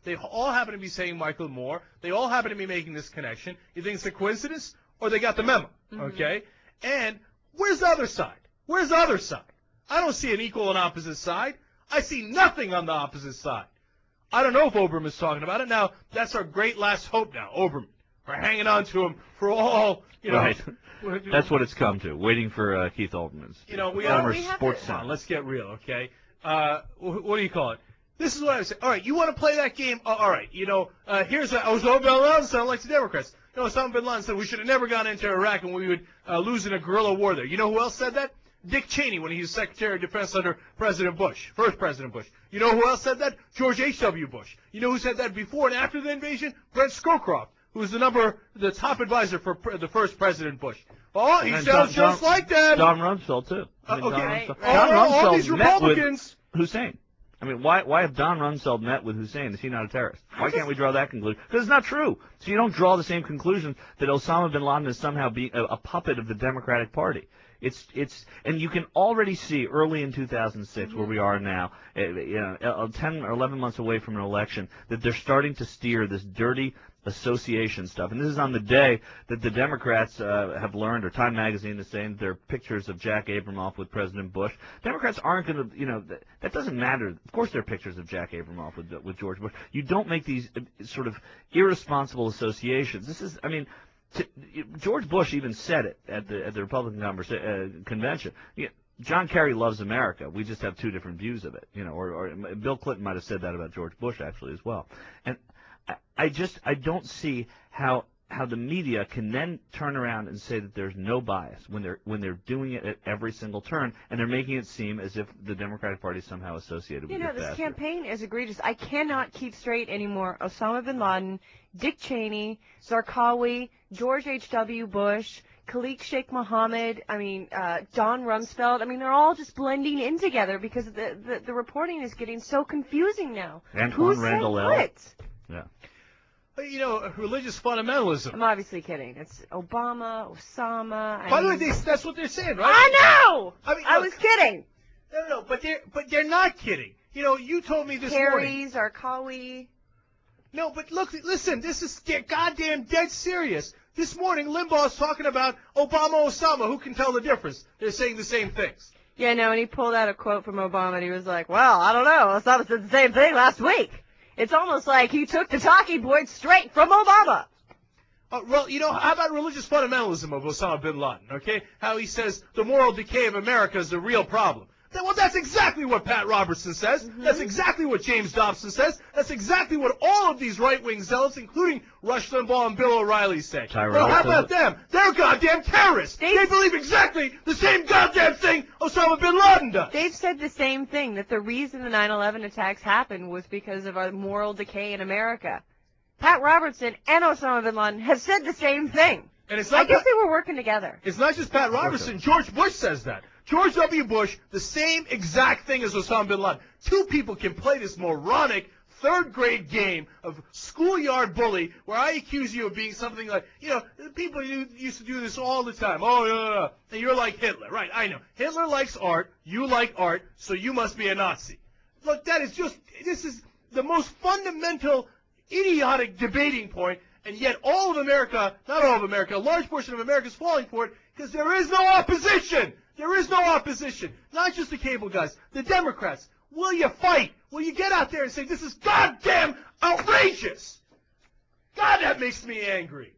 They all happen to be saying Michael Moore. They all happen to be making this connection. You think it's a coincidence, or they got the memo? Okay. And where's the other side? Where's the other side? I don't see an equal and opposite side. I see nothing on the opposite side. I don't know if Oberman is talking about it. Now, that's our great last hope now, Oberman. We're hanging on to him for all, Right. That's what it's come to, waiting for Keith Olbermann's. Former sports center. Let's get real, okay? What do you call it? This is what I would say. All right, you want to play that game? All right. Here's Osama bin Laden sounded like the Democrats. Osama bin Laden said we should have never gone into Iraq and we would lose in a guerrilla war there. You know who else said that? Dick Cheney when he was Secretary of Defense under President Bush, first President Bush. You know who else said that? George H.W. Bush. You know who said that before and after the invasion? Brent Scowcroft, who was the top advisor for the first President Bush. Oh, he sounds just like that. Don Rumsfeld, too. Okay. Don Rumsfeld all these Republicans. Met with Hussein. I mean, why have Don Rumsfeld met with Hussein? Is he not a terrorist? Why can't we draw that conclusion? Because it's not true. So you don't draw the same conclusion that Osama bin Laden is somehow being a puppet of the Democratic Party. And you can already see early in 2006 where we are now, 10 or 11 months away from an election, that they're starting to steer this dirty association stuff. And this is on the day that the Democrats have learned, or Time Magazine is saying there are pictures of Jack Abramoff with President Bush. Democrats aren't going to, that doesn't matter. Of course there are pictures of Jack Abramoff with George Bush. You don't make these sort of irresponsible associations. This is, George Bush even said it at the Republican convention. John Kerry loves America. We just have two different views of it. Or Bill Clinton might have said that about George Bush actually as well. And I don't see how the media can then turn around and say that there's no bias when they're doing it at every single turn, and they're making it seem as if the Democratic Party is somehow associated with it. This campaign is egregious. I cannot keep straight anymore. Osama bin Laden, Dick Cheney, Zarqawi, George H.W. Bush, Khalik Sheikh Mohammed, Don Rumsfeld. They're all just blending in together because the reporting is getting so confusing now. Antoine Randall El. Yeah. Religious fundamentalism. I'm obviously kidding. It's Obama, Osama. By the way, that's what they're saying, right? I know! I was kidding. No, but they're not kidding. You told me this morning. Kerry, Zarqawi. No, but listen, this is goddamn dead serious. This morning, Limbaugh's talking about Obama, Osama. Who can tell the difference? They're saying the same things. Yeah, no, and he pulled out a quote from Obama, and he was like, well, I don't know. Osama said the same thing last week. It's almost like he took the talking points straight from Obama. How about religious fundamentalism of Osama bin Laden, okay? How he says the moral decay of America is the real problem. Well, that's exactly what Pat Robertson says. That's exactly what James Dobson says. That's exactly what all of these right-wing zealots, including Rush Limbaugh and Bill O'Reilly, say. Well, how about them? They're goddamn terrorists. They believe exactly the same goddamn thing Osama bin Laden does. They've said the same thing, that the reason the 9/11 attacks happened was because of our moral decay in America. Pat Robertson and Osama bin Laden have said the same thing. And it's not I guess they were working together. It's not just Pat Robertson. George Bush says that. George W. Bush, the same exact thing as Osama bin Laden. Two people can play this moronic third-grade game of schoolyard bully where I accuse you of being something like, people used to do this all the time. Oh, yeah. And you're like Hitler. Right, I know. Hitler likes art. You like art, so you must be a Nazi. Look, this is the most fundamental, idiotic debating point, and yet all of America, not all of America, a large portion of America is falling for it because there is no opposition. There is no opposition. Not just the cable guys. The Democrats. Will you fight? Will you get out there and say, this is goddamn outrageous? God, that makes me angry.